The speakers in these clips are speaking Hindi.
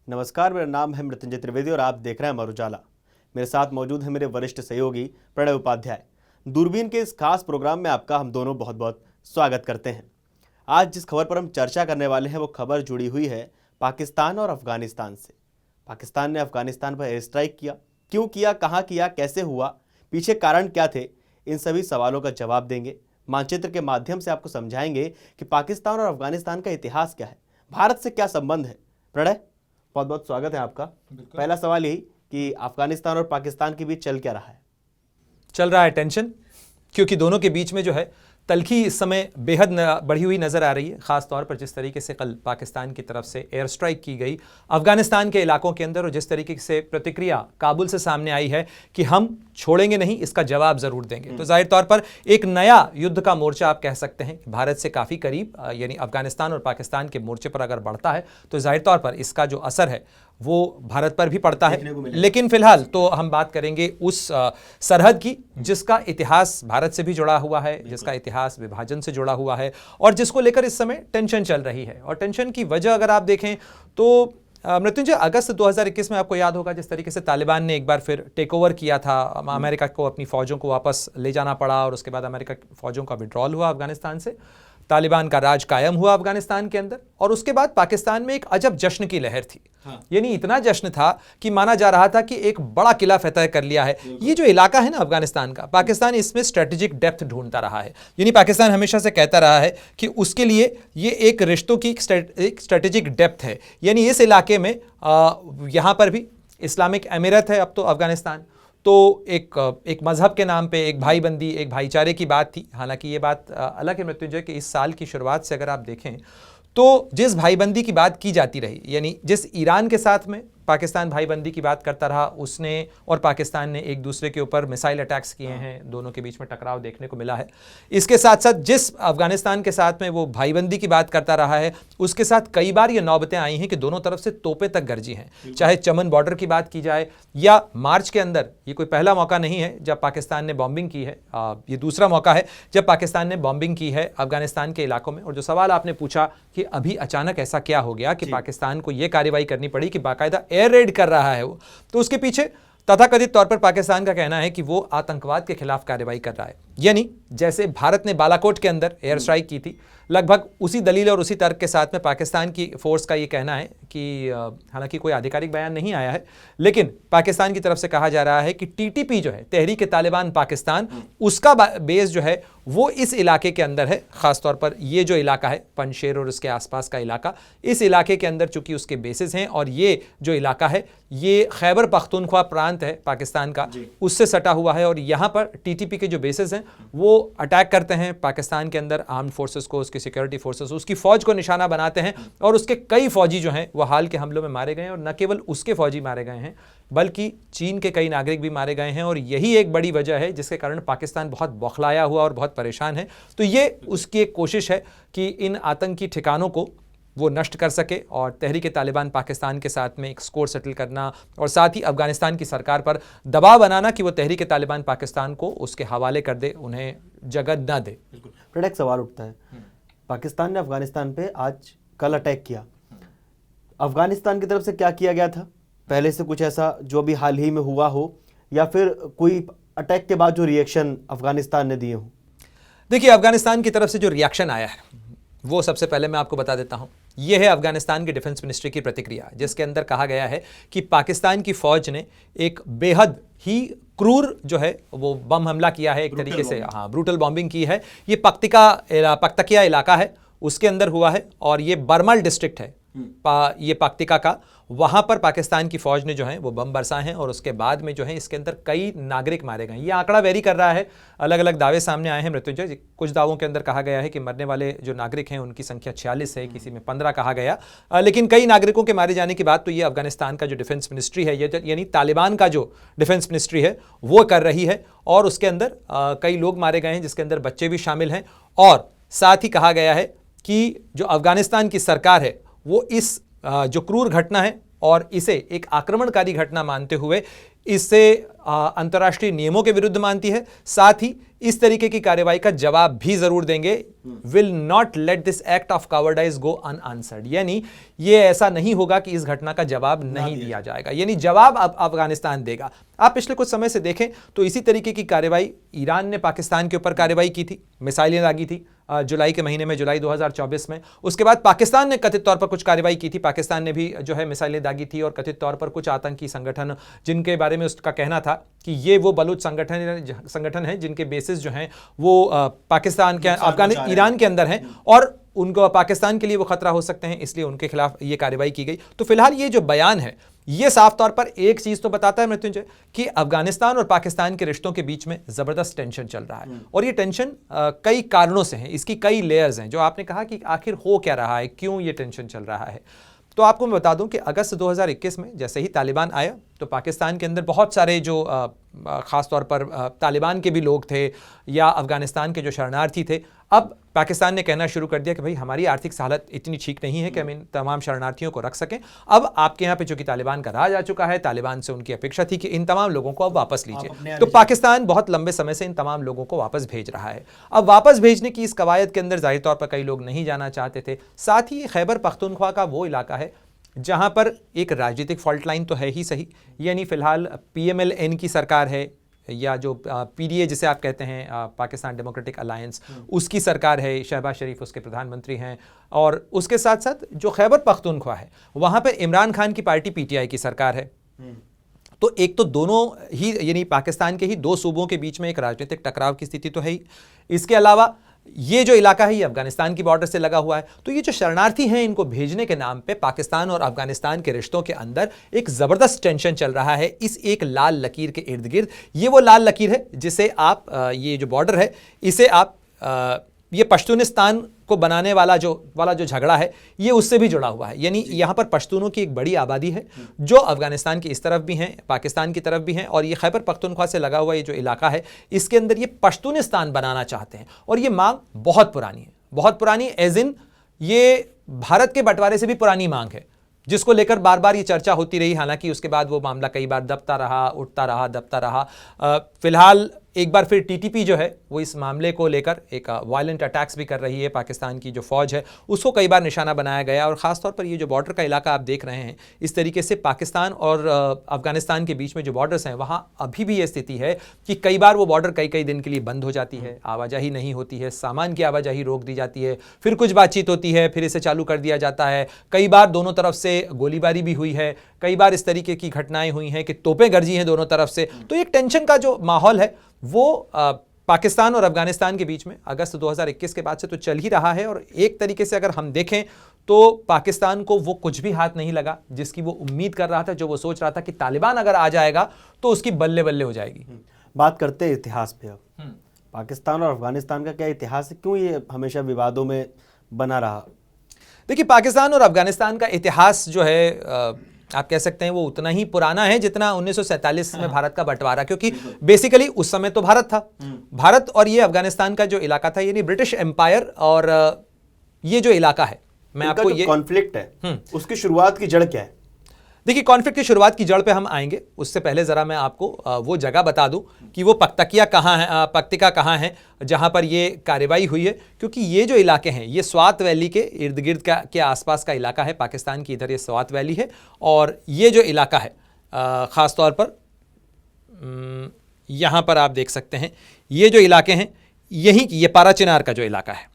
नमस्कार, मेरा नाम है मृत्युंजय त्रिवेदी और आप देख रहे हैं अमर उजाला। मेरे साथ मौजूद है मेरे वरिष्ठ सहयोगी प्रणय उपाध्याय। दूरबीन के इस खास प्रोग्राम में आपका हम दोनों बहुत बहुत स्वागत करते हैं। आज जिस खबर पर हम चर्चा करने वाले हैं वो खबर जुड़ी हुई है पाकिस्तान और अफगानिस्तान से। पाकिस्तान ने अफगानिस्तान पर एयर स्ट्राइक किया, क्यों किया, कहाँ किया, कैसे हुआ, पीछे कारण क्या थे, इन सभी सवालों का जवाब देंगे। मानचित्र के माध्यम से आपको समझाएंगे कि पाकिस्तान और अफगानिस्तान का इतिहास क्या है, भारत से क्या संबंध है। प्रणय, बहुत बहुत स्वागत है आपका। पहला सवाल यही कि अफगानिस्तान और पाकिस्तान के बीच चल क्या रहा है? चल रहा है टेंशन, क्योंकि दोनों के बीच में जो है तलखी इस समय बेहद बढ़ी हुई नजर आ रही है। खास तौर पर जिस तरीके से कल पाकिस्तान की तरफ से एयर स्ट्राइक की गई अफगानिस्तान के इलाकों के अंदर, और जिस तरीके से प्रतिक्रिया काबुल से सामने आई है कि हम छोड़ेंगे नहीं, इसका जवाब जरूर देंगे। तो जाहिर तौर पर एक नया युद्ध का मोर्चा आप कह सकते हैं भारत से काफी करीब, यानी अफगानिस्तान और पाकिस्तान के मोर्चे पर अगर बढ़ता है तो जाहिर तौर पर इसका जो असर है वो भारत पर भी पड़ता है। लेकिन फिलहाल तो हम बात करेंगे उस सरहद की जिसका इतिहास भारत से भी जुड़ा हुआ है, जिसका इतिहास विभाजन से जुड़ा हुआ है और जिसको लेकर इस समय टेंशन चल रही है। और टेंशन की वजह अगर आप देखें तो मृत्युंजय, अगस्त 2021 में आपको याद होगा जिस तरीके से तालिबान ने एक बार फिर टेक ओवर किया था, अमेरिका को अपनी फौजों को वापस ले जाना पड़ा और उसके बाद अमेरिका फौजों का विड्रॉल हुआ अफगानिस्तान से, तालिबान का राज कायम हुआ अफगानिस्तान के अंदर। और उसके बाद पाकिस्तान में एक अजब जश्न की लहर थी। यानी इतना जश्न था कि माना जा रहा था कि एक बड़ा किला फतह कर लिया है। ये जो इलाका है ना अफगानिस्तान का, पाकिस्तान इसमें स्ट्रेटेजिक डेप्थ ढूंढता रहा है। यानी पाकिस्तान हमेशा से कहता रहा है कि उसके लिए ये एक रिश्तों की एक स्ट्रेटेजिक डेप्थ है। यानी इस इलाके में यहां पर भी इस्लामिक अमीरत है अब तो अफगानिस्तान, तो एक मजहब के नाम पे एक भाईबंदी, एक भाईचारे की बात थी। हालांकि ये बात अलग है मृत्युंजय कि इस साल की शुरुआत से अगर आप देखें तो जिस भाईबंदी की बात की जाती रही, यानी जिस ईरान के साथ में पाकिस्तान भाईबंदी की बात करता रहा, उसने और पाकिस्तान ने एक दूसरे के ऊपर मिसाइल अटैक्स किए हैं, दोनों के बीच में टकराव देखने को मिला है। इसके साथ साथ जिस अफगानिस्तान के साथ में वो भाईबंदी की बात करता रहा है, उसके साथ कई बार ये नौबतें आई हैं कि दोनों तरफ से तोपें तक गरजी हैं। चाहे चमन बॉर्डर की बात की जाए या मार्च के अंदर, ये कोई पहला मौका नहीं है जब पाकिस्तान ने बॉम्बिंग की है, ये दूसरा मौका है जब पाकिस्तान ने बॉम्बिंग की है अफगानिस्तान के इलाकों में। और जो सवाल आपने पूछा कि अभी अचानक ऐसा क्या हो गया कि पाकिस्तान को ये कार्रवाई करनी पड़ी कि बाकायदा एयर रेड कर रहा है वो, तो उसके पीछे तथाकथित तौर पर पाकिस्तान का कहना है कि वो आतंकवाद के खिलाफ कार्रवाई कर रहा है। यानी जैसे भारत ने बालाकोट के अंदर एयर स्ट्राइक की थी, लगभग उसी दलील और उसी तर्क के साथ में पाकिस्तान की फोर्स का ये कहना है कि हालांकि कोई आधिकारिक बयान नहीं आया है, लेकिन पाकिस्तान की तरफ से कहा जा रहा है कि टीटीपी जो है, तहरीक तालिबान पाकिस्तान, उसका बेस जो है वो इस इलाके के अंदर है। खासतौर पर ये जो इलाका है पंजशेर और उसके आसपास का इलाका, इस इलाके के अंदर चूंकि उसके बेसिस हैं और ये जो इलाका है ये खैबर पख्तूनख्वा प्रांत है पाकिस्तान का, उससे सटा हुआ है। और यहाँ पर टीटीपी के जो बेसिस हैं वो अटैक करते हैं पाकिस्तान के अंदर आर्म्ड फोर्सेस को, उसकी सिक्योरिटी फोर्सेस, उसकी फौज को निशाना बनाते हैं और उसके कई फौजी जो हैं वो हाल के हमलों में मारे गए हैं। और न केवल उसके फौजी मारे गए हैं बल्कि चीन के कई नागरिक भी मारे गए हैं। और यही एक बड़ी वजह है जिसके कारण पाकिस्तान बहुत बौखलाया हुआ और बहुत परेशान है। तो ये उसकी एक कोशिश है कि इन आतंकी ठिकानों को वो नष्ट कर सके और तहरीक तालिबान पाकिस्तान के साथ में एक स्कोर सेटल करना और साथ ही अफगानिस्तान की सरकार पर दबाव बनाना कि वो तहरीक तालिबान पाकिस्तान को उसके हवाले कर दे, उन्हें जगह न दे। बिल्कुल। एक सवाल उठता है, पाकिस्तान ने अफगानिस्तान पे आज कल अटैक किया, अफगानिस्तान की तरफ से क्या किया गया था? पहले से कुछ ऐसा जो भी हाल ही में हुआ हो या फिर कोई अटैक के बाद जो रिएक्शन अफगानिस्तान ने दिए हो? देखिए, अफगानिस्तान की तरफ से जो रिएक्शन आया है वो सबसे पहले मैं आपको बता देता हूं। यह है अफगानिस्तान की डिफेंस मिनिस्ट्री की प्रतिक्रिया, जिसके अंदर कहा गया है कि पाकिस्तान की फौज ने एक बेहद ही क्रूर जो है वो बम हमला किया है, एक तरीके से ब्रूटल बॉम्बिंग की है। ये पख्तकिया इलाका है, उसके अंदर हुआ है और ये बरमल डिस्ट्रिक्ट है ये पख्तिका का। वहां पर पाकिस्तान की फौज ने जो है वो बम बरसाए हैं और उसके बाद में जो है इसके अंदर कई नागरिक मारे गए। ये आंकड़ा वेरी कर रहा है, अलग अलग दावे सामने आए हैं मृत्युंजय। कुछ दावों के अंदर कहा गया है कि मरने वाले जो नागरिक हैं उनकी संख्या 46 है, किसी में 15 कहा गया, लेकिन कई नागरिकों के मारे जाने की बात तो ये अफगानिस्तान का जो डिफेंस मिनिस्ट्री है, यानी तालिबान का जो डिफेंस मिनिस्ट्री है वो कर रही है। और उसके अंदर कई लोग मारे गए हैं जिसके अंदर बच्चे भी शामिल हैं। और साथ ही कहा गया है कि जो अफगानिस्तान की सरकार है वो इस जो क्रूर घटना है और इसे एक आक्रमणकारी घटना मानते हुए इसे अंतर्राष्ट्रीय नियमों के विरुद्ध मानती है, साथ ही इस तरीके की कार्रवाई का जवाब भी जरूर देंगे। Will not let this act of कावर्डाइज go unanswered, यानी ये ऐसा नहीं होगा कि इस घटना का जवाब नहीं दिया जाएगा, यानी जवाब अब अफगानिस्तान देगा। आप पिछले कुछ समय से देखें तो इसी तरीके की कार्रवाई ईरान ने पाकिस्तान के ऊपर कार्रवाई की थी, मिसाइलें दागी थी जुलाई के महीने में, जुलाई 2024 में। उसके बाद पाकिस्तान ने कथित तौर पर कुछ कार्रवाई की थी, पाकिस्तान ने भी जो है मिसाइलें दागी थी और कथित तौर पर कुछ आतंकी संगठन जिनके बारे में उसका कहना था कि ये वो बलूच संगठन है जिनके बेसिस जो हैं वो पाकिस्तान के ईरान के अंदर हैं और उनको पाकिस्तान के लिए वो खतरा हो सकते हैं, इसलिए उनके खिलाफ ये कार्रवाई की गई। तो फिलहाल ये जो बयान है ये साफ तौर पर एक चीज तो बताता है मृत्युंजय कि अफगानिस्तान और पाकिस्तान के रिश्तों के बीच में जबरदस्त टेंशन चल रहा है और ये टेंशन कई कारणों से है, इसकी कई लेयर्स हैं। जो आपने कहा कि आखिर हो क्या रहा है, क्यों ये टेंशन चल रहा है, तो आपको मैं बता दूं कि अगस्त 2021 में जैसे ही तालिबान आया तो पाकिस्तान के अंदर बहुत सारे जो ख़ास तौर पर तालिबान के भी लोग थे या अफगानिस्तान के जो शरणार्थी थे, अब पाकिस्तान ने कहना शुरू कर दिया कि भाई हमारी आर्थिक हालत इतनी ठीक नहीं है कि हम इन तमाम शरणार्थियों को रख सकें। अब आपके यहाँ पे चूंकि तालिबान का राज आ चुका है, तालिबान से उनकी अपेक्षा थी कि इन तमाम लोगों को अब वापस लीजिए, तो पाकिस्तान बहुत लंबे समय से इन तमाम लोगों को वापस भेज रहा है। अब वापस भेजने की इस कवायद के अंदर जाहिर तौर पर कई लोग नहीं जाना चाहते थे। साथ ही खैबर पख्तूनख्वा का वो इलाका है जहां पर एक राजनीतिक फॉल्ट लाइन तो है ही सही, यानी फिलहाल PMLN की सरकार है या जो PDA जिसे आप कहते हैं पाकिस्तान डेमोक्रेटिक अलायंस, उसकी सरकार है, शहबाज शरीफ उसके प्रधानमंत्री हैं, और उसके साथ साथ जो खैबर पख्तूनख्वा है वहाँ पर इमरान खान की पार्टी PTI की सरकार है। तो एक तो दोनों ही यानी पाकिस्तान के ही दो सूबों के बीच में एक राजनीतिक टकराव की स्थिति तो है ही, इसके अलावा ये जो इलाका है ये अफगानिस्तान की बॉर्डर से लगा हुआ है। तो ये जो शरणार्थी हैं इनको भेजने के नाम पे पाकिस्तान और अफगानिस्तान के रिश्तों के अंदर एक जबरदस्त टेंशन चल रहा है इस एक लाल लकीर के इर्द गिर्द। ये वो लाल लकीर है जिसे आप ये जो बॉर्डर है इसे आप ये पश्तूनिस्तान को बनाने वाला जो झगड़ा है ये उससे भी जुड़ा हुआ है, यानी यहाँ पर पश्तूनों की एक बड़ी आबादी है जो अफगानिस्तान की इस तरफ भी हैं, पाकिस्तान की तरफ भी हैं, और ये खैबर पख्तूनख्वा से लगा हुआ ये जो इलाका है इसके अंदर ये पश्तूनिस्तान बनाना चाहते हैं। और ये मांग बहुत पुरानी है, बहुत पुरानी एज इन ये भारत के बंटवारे से भी पुरानी मांग है, जिसको लेकर बार बार ये चर्चा होती रही। हालांकि उसके बाद वो मामला कई बार दबता रहा, उठता रहा, दबता रहा। फिलहाल एक बार फिर TTP जो है वो इस मामले को लेकर एक वायलेंट अटैक्स भी कर रही है। पाकिस्तान की जो फौज है उसको कई बार निशाना बनाया गया, और ख़ासतौर पर ये जो बॉर्डर का इलाका आप देख रहे हैं इस तरीके से पाकिस्तान और अफगानिस्तान के बीच में जो बॉर्डर्स हैं वहाँ अभी भी ये स्थिति है कि कई बार वो बॉर्डर कई कई दिन के लिए बंद हो जाती है, आवाजाही नहीं होती है, सामान की आवाजाही रोक दी जाती है, फिर कुछ बातचीत होती है, फिर इसे चालू कर दिया जाता है। कई बार दोनों तरफ से गोलीबारी भी हुई है, कई बार इस तरीके की घटनाएं हुई हैं कि तोपें गरजी हैं दोनों तरफ से। तो एक टेंशन का जो माहौल है वो पाकिस्तान और अफगानिस्तान के बीच में अगस्त 2021 के बाद से तो चल ही रहा है। और एक तरीके से अगर हम देखें तो पाकिस्तान को वो कुछ भी हाथ नहीं लगा जिसकी वो उम्मीद कर रहा था, जो वो सोच रहा था कि तालिबान अगर आ जाएगा तो उसकी बल्ले बल्ले हो जाएगी। बात करते हैं इतिहास पे। अब पाकिस्तान और अफगानिस्तान का क्या इतिहास है, क्यों ये हमेशा विवादों में बना रहा? देखिए, पाकिस्तान और अफगानिस्तान का इतिहास जो है आप कह सकते हैं वो उतना ही पुराना है जितना 1947 में भारत का बंटवारा, क्योंकि बेसिकली उस समय तो भारत था, भारत और ये अफगानिस्तान का जो इलाका था यानी ब्रिटिश एम्पायर, और ये जो इलाका है मैं आपको ये कॉन्फ्लिक्ट है उसकी शुरुआत की जड़ क्या है? देखिए, कॉन्फ्लिक्ट की शुरुआत की जड़ पे हम आएंगे, उससे पहले जरा मैं आपको वो जगह बता दूं कि वो पक्तिका कहाँ है जहां पर ये कार्रवाई हुई है, क्योंकि ये जो इलाके हैं ये स्वात वैली के इर्द गिर्द के आसपास का इलाका है। पाकिस्तान की इधर ये स्वात वैली है, और ये जो इलाका है ख़ास तौर पर यहाँ पर आप देख सकते हैं ये जो इलाके हैं यही ये पाराचिनार का जो इलाका है,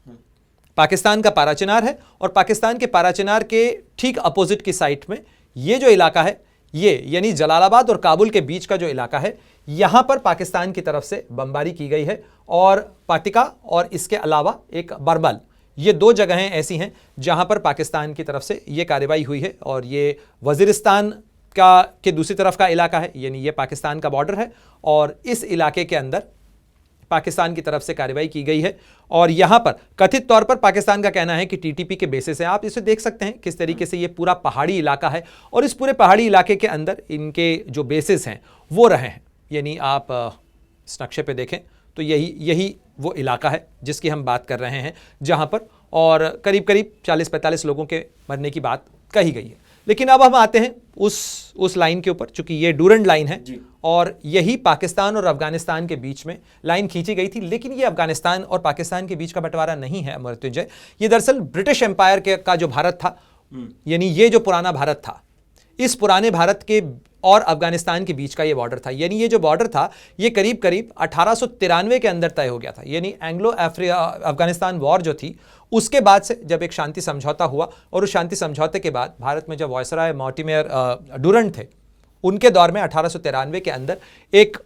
पाकिस्तान का पाराचिनार है, और पाकिस्तान के पाराचिनार के ठीक अपोजिट की साइड में ये जो इलाका है ये यानी जलालाबाद और काबुल के बीच का जो इलाका है, यहाँ पर पाकिस्तान की तरफ से बमबारी की गई है। और पक्तिका और इसके अलावा एक बरबल, ये दो जगहें ऐसी हैं जहाँ पर पाकिस्तान की तरफ से ये कार्रवाई हुई है। और ये वज़ीरिस्तान के दूसरी तरफ का इलाका है, यानी ये पाकिस्तान का बॉर्डर है, और इस इलाके के अंदर पाकिस्तान की तरफ से कार्रवाई की गई है। और यहां पर कथित तौर पर पाकिस्तान का कहना है कि TTP के बेसिस है। आप इसे देख सकते हैं किस तरीके से ये पूरा पहाड़ी इलाका है, और इस पूरे पहाड़ी इलाके के अंदर इनके जो बेसिस हैं वो रहे हैं। यानी आप इस नक्शे पे देखें तो यही वो इलाका है जिसकी हम बात कर रहे हैं, जहां पर और करीब करीब 40-45 लोगों के मरने की बात कही गई है। लेकिन अब हम आते हैं उस लाइन के ऊपर, चूंकि ये डूरंड लाइन है और यही पाकिस्तान और अफगानिस्तान के बीच में लाइन खींची गई थी। लेकिन ये अफगानिस्तान और पाकिस्तान के बीच का बंटवारा नहीं है मृत्युंजय, ये दरअसल ब्रिटिश एम्पायर का जो भारत था, यानी ये जो पुराना भारत था, इस पुराने भारत के और अफगानिस्तान के बीच का ये बॉर्डर था। यानी ये जो बॉर्डर था ये करीब करीब 1893 के अंदर तय हो गया था। यानी एंग्लो अफगानिस्तान वॉर जो थी उसके बाद से जब एक शांति समझौता हुआ, और उस शांति समझौते के बाद भारत में जब वायसराय मॉर्टिमर डूरंड थे, उनके दौर में 1893 के अंदर एक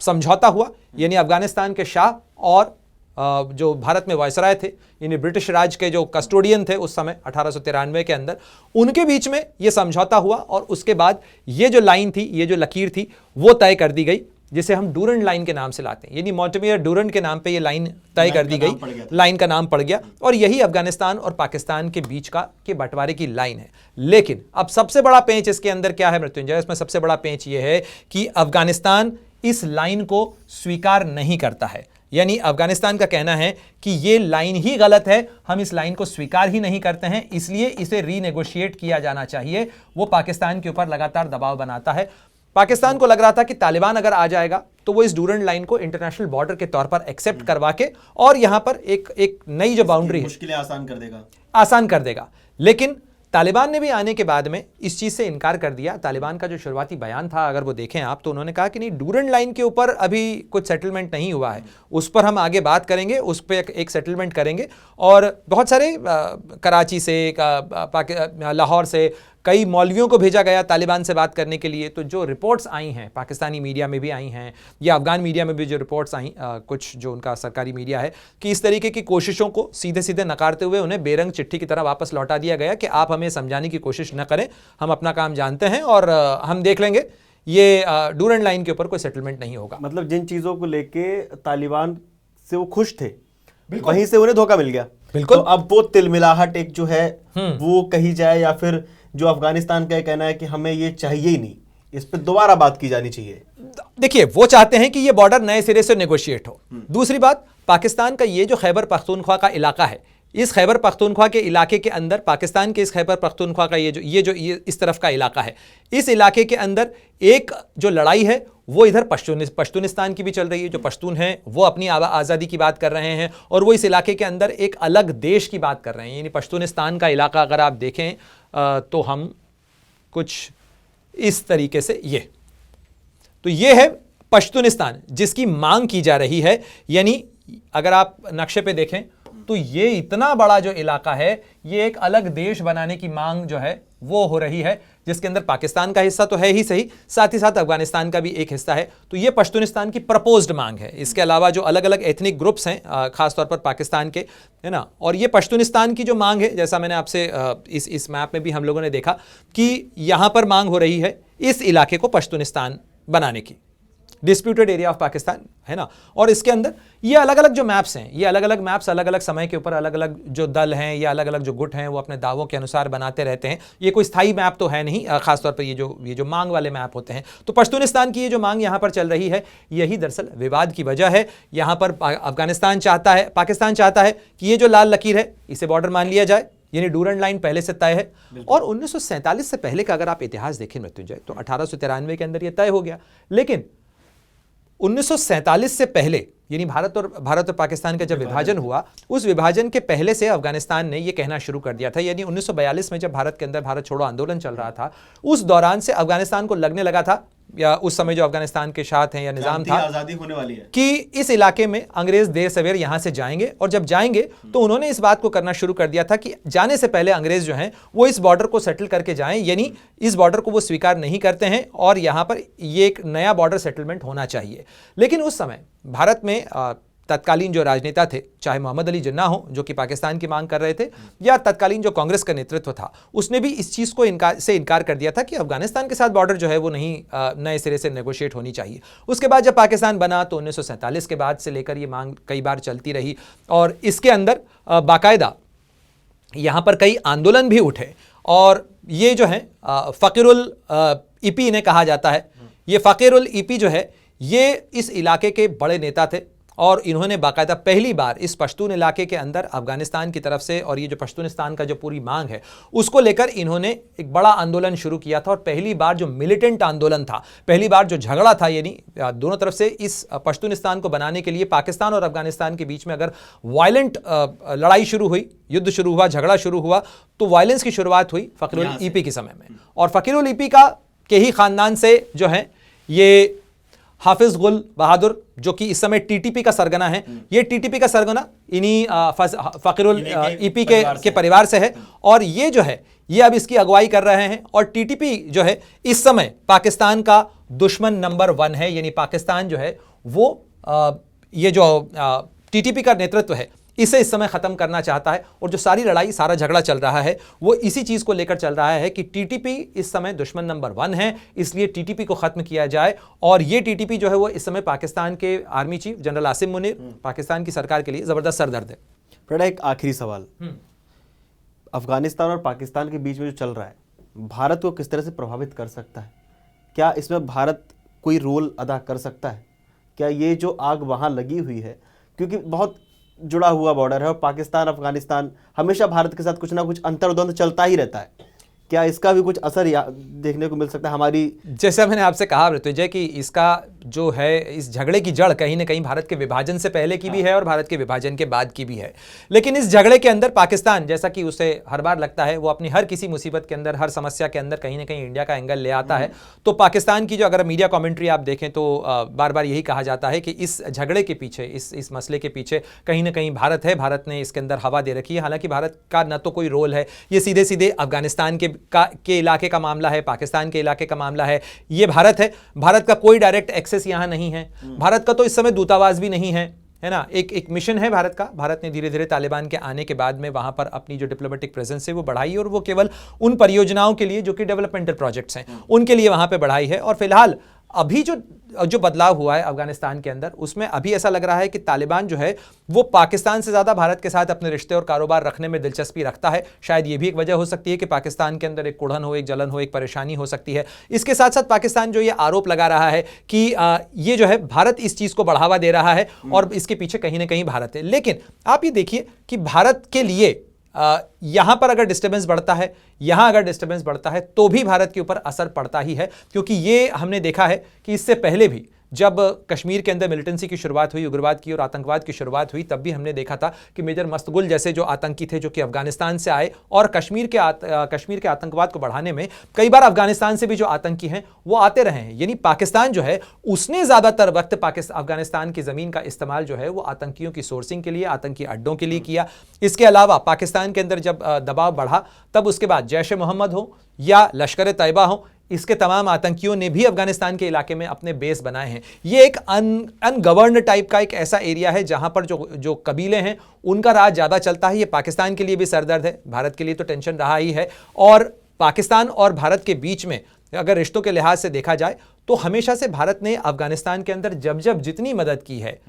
समझौता हुआ। यानी अफगानिस्तान के शाह और जो भारत में वायसराय थे, यानी ब्रिटिश राज के जो कस्टोडियन थे उस समय 1893 के अंदर, उनके बीच में ये समझौता हुआ। और उसके बाद ये जो लाइन थी, ये जो लकीर थी, वो तय कर दी गई, जिसे हम डूरंड लाइन के नाम से लाते हैं। यानी मॉर्टिमर डूरंड के नाम पे ये लाइन तय कर दी गई, लाइन का नाम पड़ गया, और यही अफगानिस्तान और पाकिस्तान के बीच के बंटवारे की लाइन है। लेकिन अब सबसे बड़ा पेंच इसके अंदर क्या है मृत्युंजय? इसमें सबसे बड़ा पेंच ये है कि अफगानिस्तान इस लाइन को स्वीकार नहीं करता है। यानी अफगानिस्तान का कहना है कि ये लाइन ही गलत है, हम इस लाइन को स्वीकार ही नहीं करते हैं, इसलिए इसे रीनेगोशिएट किया जाना चाहिए। वो पाकिस्तान के ऊपर लगातार दबाव बनाता है। पाकिस्तान को लग रहा था कि तालिबान अगर आ जाएगा तो वो इस डूरंड लाइन को इंटरनेशनल बॉर्डर के तौर पर एक्सेप्ट करवा के और यहां पर एक नई जो बाउंड्री है, मुश्किलें आसान कर देगा। लेकिन तालिबान ने भी आने के बाद में इस चीज से इनकार कर दिया। तालिबान का जो शुरुआती बयान था, अगर वो देखें आप, तो उन्होंने कहा कि नहीं, डूरंड लाइन के ऊपर अभी कुछ सेटलमेंट नहीं हुआ है, उस पर हम आगे बात करेंगे, उस पर एक सेटलमेंट करेंगे। और बहुत सारे कराची से, लाहौर से कई मौलवियों को भेजा गया तालिबान से बात करने के लिए। तो जो रिपोर्ट्स आई हैं, पाकिस्तानी मीडिया में भी आई हैं या अफगान मीडिया में भी जो रिपोर्ट्स आई, कुछ जो उनका सरकारी मीडिया है, कि इस तरीके की कोशिशों को सीधे सीधे नकारते हुए उन्हें बेरंग चिट्ठी की तरह वापस लौटा दिया गया कि आप हमें समझाने की कोशिश न करें, हम अपना काम जानते हैं और हम देख लेंगे, ये डूरंड लाइन के ऊपर कोई सेटलमेंट नहीं होगा। मतलब जिन चीज़ों को लेके तालिबान से वो खुश थे, वहीं से उन्हें धोखा मिल गया। बिल्कुल। तो अब वो तिलमिलाहट एक जो है वो कही जाए, या फिर जो अफगानिस्तान का कहना है कि हमें ये चाहिए ही नहीं, इस पर दोबारा बात की जानी चाहिए। देखिए, वो चाहते हैं कि ये बॉर्डर नए सिरे से नेगोशिएट हो। दूसरी बात, पाकिस्तान का ये जो खैबर पख्तूनख्वा का इलाका है, इस खैबर पख्तूनख्वा के इलाके के अंदर, पाकिस्तान के इस खैबर पख्तूनख्वा का ये इस तरफ का इलाका है, इस इलाके के अंदर एक जो लड़ाई है वो इधर पश्तूनिस्तान की भी चल रही है। जो पश्तून हैं वो अपनी आज़ादी की बात कर रहे हैं, और वो इस इलाके के अंदर एक अलग देश की बात कर रहे हैं। यानी पश्तूनिस्तान का इलाका अगर आप देखें तो हम कुछ इस तरीके से, तो ये है पश्तूनिस्तान जिसकी मांग की जा रही है। यानी अगर आप नक्शे पे देखें तो ये इतना बड़ा जो इलाका है, ये एक अलग देश बनाने की मांग जो है वो हो रही है, जिसके अंदर पाकिस्तान का हिस्सा तो है ही सही, साथ ही साथ अफगानिस्तान का भी एक हिस्सा है। तो ये पश्तूनिस्तान की प्रपोज्ड मांग है। इसके अलावा जो अलग अलग एथनिक ग्रुप्स हैं, खासतौर पर पाकिस्तान के, है ना, और ये पश्तूनिस्तान की जो मांग है, जैसा मैंने आपसे इस मैप में भी हम लोगों ने देखा कि यहाँ पर मांग हो रही है इस इलाके को पश्तूनिस्तान बनाने की, डिस्प्यूटेड एरिया ऑफ पाकिस्तान, है ना। और इसके अंदर ये अलग अलग जो मैप्स हैं, ये अलग अलग मैप्स अलग अलग समय के ऊपर अलग अलग जो दल हैं या अलग अलग जो गुट हैं वो अपने दावों के अनुसार बनाते रहते हैं। ये कोई स्थायी मैप तो है नहीं, खासतौर पर ये जो मांग वाले मैप होते हैं। तो पश्तूनिस्तान की ये जो मांग यहाँ पर चल रही है, यही दरअसल विवाद की वजह है। यहाँ पर पाकिस्तान चाहता है कि ये जो लाल लकीर है इसे बॉर्डर मान लिया जाए, यानी डूरंड लाइन पहले से तय है। और 1947 से पहले का अगर आप इतिहास देखें मृत्युंजय, तो 1893 के अंदर यह तय हो गया। लेकिन 1947 से पहले, यानी भारत और पाकिस्तान का जब विभाजन हुआ, उस विभाजन के पहले से अफगानिस्तान ने यह कहना शुरू कर दिया था। यानी 1942 में जब भारत के अंदर भारत छोड़ो आंदोलन चल रहा था, उस दौरान से अफगानिस्तान को लगने लगा था, या उस समय जो अफगानिस्तान के शाह थे या निजाम था, आजादी होने वाली है, कि इस इलाके में अंग्रेज देर सवेर यहां से जाएंगे। और जब जाएंगे तो उन्होंने इस बात को करना शुरू कर दिया था कि जाने से पहले अंग्रेज जो हैं वो इस बॉर्डर को सेटल करके जाएं, यानी इस बॉर्डर को वो स्वीकार नहीं करते हैं और यहां पर ये एक नया बॉर्डर सेटलमेंट होना चाहिए। लेकिन उस समय भारत में तत्कालीन जो राजनेता थे, चाहे मोहम्मद अली जिन्ना हो जो कि पाकिस्तान की मांग कर रहे थे, या तत्कालीन जो कांग्रेस का नेतृत्व था, उसने भी इस चीज़ को इनकार कर दिया था कि अफगानिस्तान के साथ बॉर्डर जो है वो नहीं नए सिरे से नेगोशिएट होनी चाहिए। उसके बाद जब पाकिस्तान बना तो 1947 के बाद से लेकर ये मांग कई बार चलती रही, और इसके अंदर बाकायदा यहाँ पर कई आंदोलन भी उठे। और ये जो है फ़कीरुल ईपी इन्हें कहा जाता है। ये फ़कीरुल ईपी जो है ये इस इलाके के बड़े नेता थे, और इन्होंने बाकायदा पहली बार इस पश्तून इलाके के अंदर अफगानिस्तान की तरफ से, और ये जो पश्तूनिस्तान का जो पूरी मांग है उसको लेकर इन्होंने एक बड़ा आंदोलन शुरू किया था। और पहली बार जो मिलिटेंट आंदोलन था, पहली बार जो झगड़ा था, यानी दोनों तरफ से इस पश्तूनिस्तान को बनाने के लिए पाकिस्तान और अफगानिस्तान के बीच में अगर वायलेंट लड़ाई शुरू हुई, युद्ध शुरू हुआ, झगड़ा शुरू हुआ, तो वायलेंस की शुरुआत हुई फकीरुल ईपी के समय में। और फकीरुल ईपी का के ही खानदान से जो है ये हाफिज गुल बहादुर, जो कि इस समय टीटीपी का सरगना है, ये टीटीपी का सरगना इन्हीं फकीरुल ईपी के परिवार से है। और ये जो है ये अब इसकी अगुवाई कर रहे हैं। और टीटीपी जो है इस समय पाकिस्तान का दुश्मन नंबर 1 है, यानी पाकिस्तान जो है वो ये जो टीटीपी का नेतृत्व है इसे इस समय खत्म करना चाहता है। और जो सारी लड़ाई, सारा झगड़ा चल रहा है वो इसी चीज को लेकर चल रहा है कि टीटीपी इस समय दुश्मन नंबर 1 है, इसलिए टीटीपी को खत्म किया जाए। और ये टीटीपी जो है वो इस समय पाकिस्तान के army chief general Asim Munir, Pakistan की सरकार के लिए जबरदस्त सरदर्द है। प्रणय, एक आखिरी सवाल, अफगानिस्तान और पाकिस्तान के बीच में जो चल रहा है, भारत को किस तरह से प्रभावित कर सकता है? क्या इसमें भारत कोई रोल अदा कर सकता है? क्या ये जो आग वहाँ लगी हुई है, क्योंकि बहुत जुड़ा हुआ बॉर्डर है और पाकिस्तान अफगानिस्तान हमेशा भारत के साथ कुछ ना कुछ अंतर्द्वंद चलता ही रहता है, क्या इसका भी कुछ असर देखने को मिल सकता है हमारी? जैसे मैंने आपसे कहा मृत्युंजय कि इसका जो है, इस झगड़े की जड़ कहीं ना कहीं भारत के विभाजन से पहले की भी है और भारत के विभाजन के बाद की भी है। लेकिन इस झगड़े के अंदर पाकिस्तान, जैसा कि उसे हर बार लगता है, वो अपनी हर किसी मुसीबत के अंदर, हर समस्या के अंदर कहीं ना कहीं इंडिया का एंगल ले आता है। तो पाकिस्तान की जो अगर मीडिया कमेंट्री आप देखें तो बार बार यही कहा जाता है कि इस झगड़े के पीछे, इस मसले के पीछे कहीं ना कहीं भारत है, भारत ने इसके अंदर हवा दे रखी है। हालांकि भारत का न तो कोई रोल है, ये सीधे सीधे अफगानिस्तान के इलाके का मामला है, पाकिस्तान के इलाके का मामला है, ये भारत है, भारत का कोई डायरेक्ट एक्सेस यहां नहीं है। भारत का तो इस समय दूतावास भी नहीं है ना। एक मिशन है भारत का, भारत ने धीरे धीरे तालिबान के आने के बाद में वहां पर अपनी जो डिप्लोमेटिक प्रेजेंस है वो बढ़ाई, और वो केवल उन परियोजनाओं के लिए जो कि डेवलपमेंटल प्रोजेक्ट्स हैं उनके लिए वहां पे बढ़ाई है। और फिलहाल अभी जो बदलाव हुआ है अफगानिस्तान के अंदर, उसमें अभी ऐसा लग रहा है कि तालिबान जो है वो पाकिस्तान से ज़्यादा भारत के साथ अपने रिश्ते और कारोबार रखने में दिलचस्पी रखता है। शायद ये भी एक वजह हो सकती है कि पाकिस्तान के अंदर एक कुढ़न हो, एक जलन हो, एक परेशानी हो सकती है। इसके साथ साथ पाकिस्तान जो ये आरोप लगा रहा है कि ये जो है भारत इस चीज़ को बढ़ावा दे रहा है और इसके पीछे कहीं ना कहीं भारत है। लेकिन आप ये देखिए कि भारत के लिए यहां पर अगर डिस्टर्बेंस बढ़ता है, यहां अगर डिस्टर्बेंस बढ़ता है तो भी भारत के ऊपर असर पड़ता ही है। क्योंकि ये हमने देखा है कि इससे पहले भी जब कश्मीर के अंदर मिलिटेंसी की शुरुआत हुई, उग्रवाद की और आतंकवाद की शुरुआत हुई, तब भी हमने देखा था कि मेजर मस्तगुल जैसे जो आतंकी थे जो कि अफगानिस्तान से आए और कश्मीर के आतंकवाद को बढ़ाने में कई बार अफगानिस्तान से भी जो आतंकी हैं वो आते रहे हैं। यानी पाकिस्तान जो है उसने ज़्यादातर वक्त अफगानिस्तान की ज़मीन का इस्तेमाल जो है वो आतंकियों की सोर्सिंग के लिए, आतंकी अड्डों के लिए किया। इसके अलावा पाकिस्तान के अंदर जब दबाव बढ़ा तब उसके बाद जैश ए मोहम्मद हो या लश्कर तैयबा हो, इसके तमाम आतंकियों ने भी अफगानिस्तान के इलाके में अपने बेस बनाए हैं। ये एक अनगवर्न्ड टाइप का एक ऐसा एरिया है जहां पर जो कबीले हैं उनका राज ज़्यादा चलता है। ये पाकिस्तान के लिए भी सरदर्द है, भारत के लिए तो टेंशन रहा ही है। और पाकिस्तान और भारत के बीच में अगर रिश्तों के लिहाज से देखा जाए तो हमेशा से भारत ने अफगानिस्तान के अंदर जब जितनी मदद की है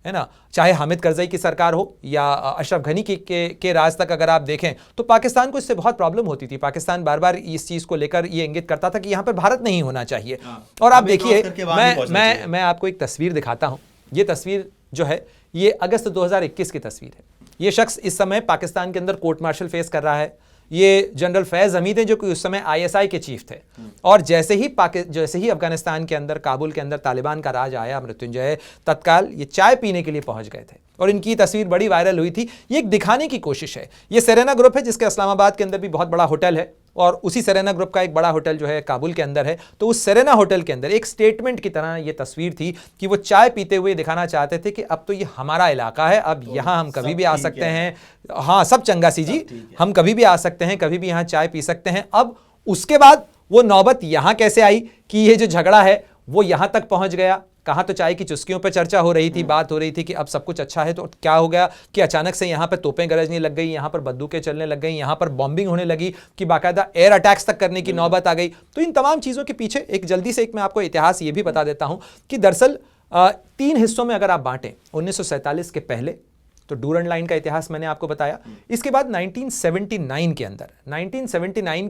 ना, चाहे हामिद करजई की सरकार हो या अशरफ घनी के राज तक अगर आप देखें तो पाकिस्तान को इससे बहुत प्रॉब्लम होती थी। पाकिस्तान बार बार इस चीज को लेकर ये इंगित करता था कि यहां पर भारत नहीं होना चाहिए। और आप देखिए, मैं आपको एक तस्वीर दिखाता हूं। ये तस्वीर जो है ये अगस्त 2021 की तस्वीर है। ये शख्स इस समय पाकिस्तान के अंदर कोर्ट मार्शल फेस कर रहा है। ये जनरल फैज़ हमीद हैं जो कि उस समय ISI के चीफ थे। और जैसे ही अफगानिस्तान के अंदर, काबुल के अंदर तालिबान का राज आया मृत्युंजय, तत्काल ये चाय पीने के लिए पहुंच गए थे और इनकी तस्वीर बड़ी वायरल हुई थी। ये एक दिखाने की कोशिश है। ये सेरेना ग्रुप है जिसके इस्लामाबाद के अंदर भी बहुत बड़ा होटल है और उसी सेरेना ग्रुप का एक बड़ा होटल जो है काबुल के अंदर है। तो उस सेरेना होटल के अंदर एक स्टेटमेंट की तरह ये तस्वीर थी कि वो चाय पीते हुए दिखाना चाहते थे कि अब तो ये हमारा इलाका है, अब यहाँ हम कभी भी आ सकते हैं। हाँ, सब चंगा सी जी, हम कभी भी आ सकते हैं, कभी भी यहाँ चाय पी सकते हैं। अब उसके बाद वो नौबत यहाँ कैसे आई कि ये जो झगड़ा है वो यहाँ तक पहुँच गया। कहाँ तो चाय की चुस्कियों पर चर्चा हो रही थी, बात हो रही थी कि अब सब कुछ अच्छा है, तो क्या हो गया कि अचानक से यहाँ पर तोपें गरजने लग गई, यहाँ पर बंदूकें चलने लग गई, यहाँ पर बॉम्बिंग होने लगी कि बाकायदा एयर अटैक्स तक करने की नौबत आ गई। तो इन तमाम चीज़ों के पीछे एक जल्दी से मैं आपको इतिहास ये भी बता देता हूँ कि दरअसल 3 हिस्सों में अगर आप बांटें, 1947 के पहले तो डूरंड लाइन का इतिहास मैंने आपको बताया। इसके बाद 1979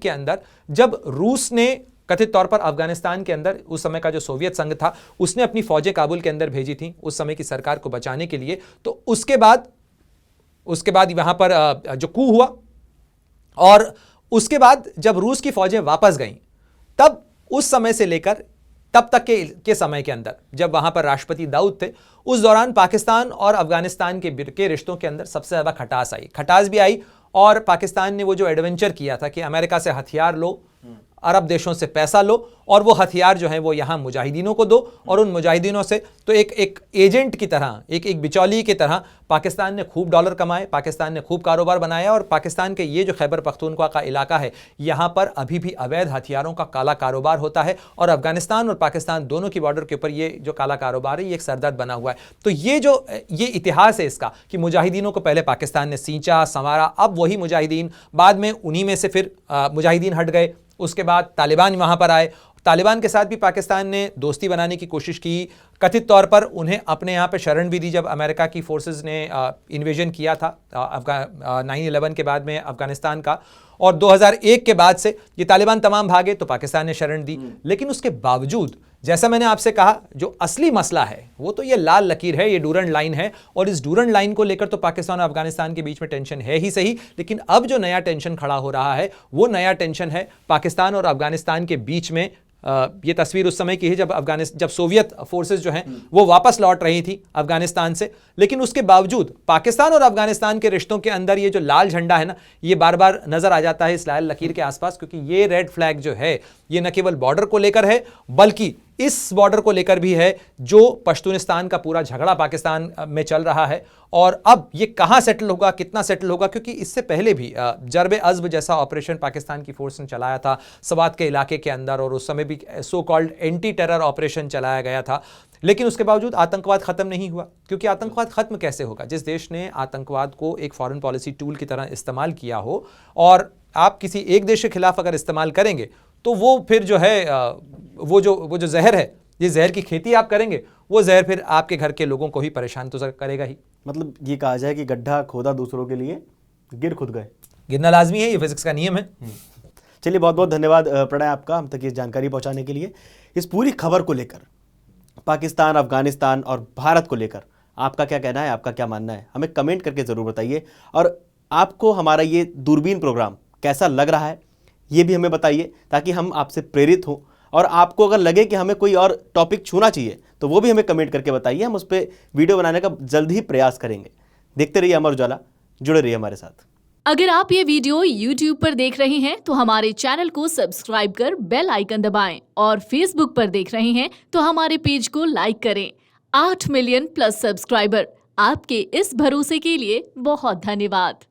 के अंदर जब रूस ने कथित तौर पर अफगानिस्तान के अंदर उस समय का जो सोवियत संघ था उसने अपनी फौजें काबुल के अंदर भेजी थी उस समय की सरकार को बचाने के लिए। तो उसके बाद वहां पर जो कू हुआ और उसके बाद जब रूस की फौजें वापस गईं, तब उस समय से लेकर तब तक के समय के अंदर जब वहां पर राष्ट्रपति दाऊद थे, उस दौरान पाकिस्तान और अफगानिस्तान के रिश्तों के अंदर सबसे ज्यादा खटास भी आई। और पाकिस्तान ने वो जो एडवेंचर किया था कि अमेरिका से हथियार लो, अरब देशों से पैसा लो और वो हथियार जो है वो यहाँ मुजाहिदीनों को दो और उन मुजाहिदीनों से तो एक एजेंट की तरह, एक बिचौलिए की तरह पाकिस्तान ने खूब डॉलर कमाए, पाकिस्तान ने खूब कारोबार बनाया। और पाकिस्तान के ये जो खैबर पख्तूनख्वा का इलाका है, यहाँ पर अभी भी अवैध हथियारों का काला कारोबार होता है और अफगानिस्तान और पाकिस्तान दोनों की बॉर्डर के ऊपर ये जो काला कारोबार है ये एक सरदर्द बना हुआ है। तो ये इतिहास है इसका कि मुजाहिदीनों को पहले पाकिस्तान ने सींचा संवारा, अब वही मुजाहिदीन, बाद में उन्हीं में से फिर मुजाहिदीन हट गए, उसके बाद तालिबान वहां पर आए। तालिबान के साथ भी पाकिस्तान ने दोस्ती बनाने की कोशिश की, कथित तौर पर उन्हें अपने यहाँ पे शरण भी दी जब अमेरिका की फोर्सेस ने इन्वेजन किया था 9/11 के बाद में अफगानिस्तान का। और 2001 के बाद से ये तालिबान तमाम भागे तो पाकिस्तान ने शरण दी। लेकिन उसके बावजूद जैसा मैंने आपसे कहा, जो असली मसला है वो तो ये लाल लकीर है, ये डूरंड लाइन है। और इस डूरंड लाइन को लेकर तो पाकिस्तान और अफगानिस्तान के बीच में टेंशन है ही सही, लेकिन अब जो नया टेंशन खड़ा हो रहा है वो नया टेंशन है पाकिस्तान और अफगानिस्तान के बीच में। ये तस्वीर उस समय की है जब सोवियत फोर्सेस जो हैं वो वापस लौट रही थी अफगानिस्तान से। लेकिन उसके बावजूद पाकिस्तान और अफगानिस्तान के रिश्तों के अंदर ये जो लाल झंडा है ना, ये बार बार नजर आ जाता है इस लाल लकीर के आसपास, क्योंकि ये रेड फ्लैग जो है ये न केवल बॉर्डर को लेकर है बल्कि इस बॉर्डर को लेकर भी है जो पश्तूनिस्तान का पूरा झगड़ा पाकिस्तान में चल रहा है। और अब ये कहां सेटल होगा, कितना सेटल होगा, क्योंकि इससे पहले भी जरबे अज़्ब जैसा ऑपरेशन पाकिस्तान की फोर्स ने चलाया था सवात के इलाके के अंदर, और उस समय भी so called anti terror operation चलाया गया था। लेकिन उसके बावजूद आतंकवाद खत्म नहीं हुआ, क्योंकि आतंकवाद खत्म कैसे होगा? जिस देश ने आतंकवाद को एक फॉरेन पॉलिसी टूल की तरह इस्तेमाल किया हो, और आप किसी एक देश के खिलाफ अगर इस्तेमाल करेंगे तो वो फिर जो है वो जो जहर है, जिस जहर की खेती आप करेंगे वो जहर फिर आपके घर के लोगों को ही परेशान तो करेगा ही। मतलब ये कहा जाए कि गड्ढा खोदा दूसरों के लिए, गिर खुद गए। गिरना लाजमी है, ये फिजिक्स का नियम है। चलिए, बहुत बहुत धन्यवाद प्रणय आपका हम तक ये जानकारी पहुंचाने के लिए। इस पूरी खबर को लेकर, पाकिस्तान, अफगानिस्तान और भारत को लेकर आपका क्या कहना है, आपका क्या मानना है, हमें कमेंट करके ज़रूर बताइए। और आपको हमारा ये दूरबीन प्रोग्राम कैसा लग रहा है ये भी हमें बताइए, ताकि हम आपसे प्रेरित हों। और आपको अगर लगे कि हमें कोई और टॉपिक छूना चाहिए तो वो भी हमें कमेंट करके बताइए, हम उस पर वीडियो बनाने का जल्द ही प्रयास करेंगे। देखते रहिए अमर उजाला, जुड़े रहिए हमारे साथ। अगर आप ये वीडियो YouTube पर देख रहे हैं तो हमारे चैनल को सब्सक्राइब कर बेल आइकन दबाएं, और Facebook पर देख रहे हैं तो हमारे पेज को लाइक करें। 8 मिलियन प्लस सब्सक्राइबर, आपके इस भरोसे के लिए बहुत धन्यवाद।